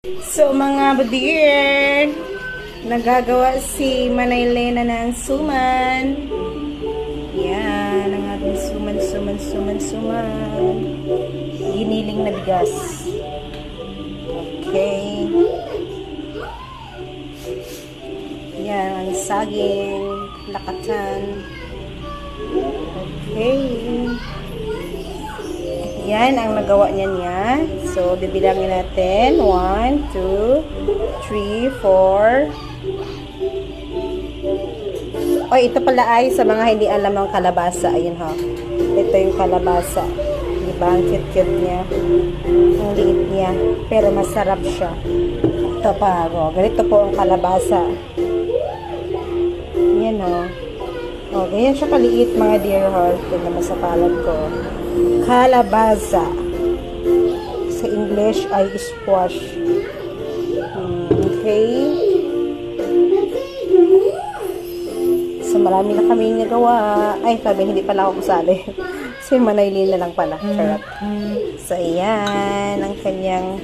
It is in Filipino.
So mga budir, nagagawa si Manay Lena ng suman. Yan, ang ating suman. Giniling na bigas. Okay. Yan, ang saging, lakatan. Okay. Yan ang nagawa niya. So, bibilangin natin. 1, 2, 3, 4. Ito pala ay sa mga hindi alam ang kalabasa. Ayun ha. Ito yung kalabasa. Diba? Ang cute-cute niya. Ang liit niya. Pero masarap siya. Ito pa. Ganito po ang kalabasa. Yan ha. Ganyan siya kaliit mga dear heart. Ito naman sa palad ko. Kalabasa. Sa English ay squash. Okay. So, marami na kami nagawa. Ay, sabi, hindi pala ako kasali. Si Manaylin na lang pala. Charot. So, ayan. Ang kanyang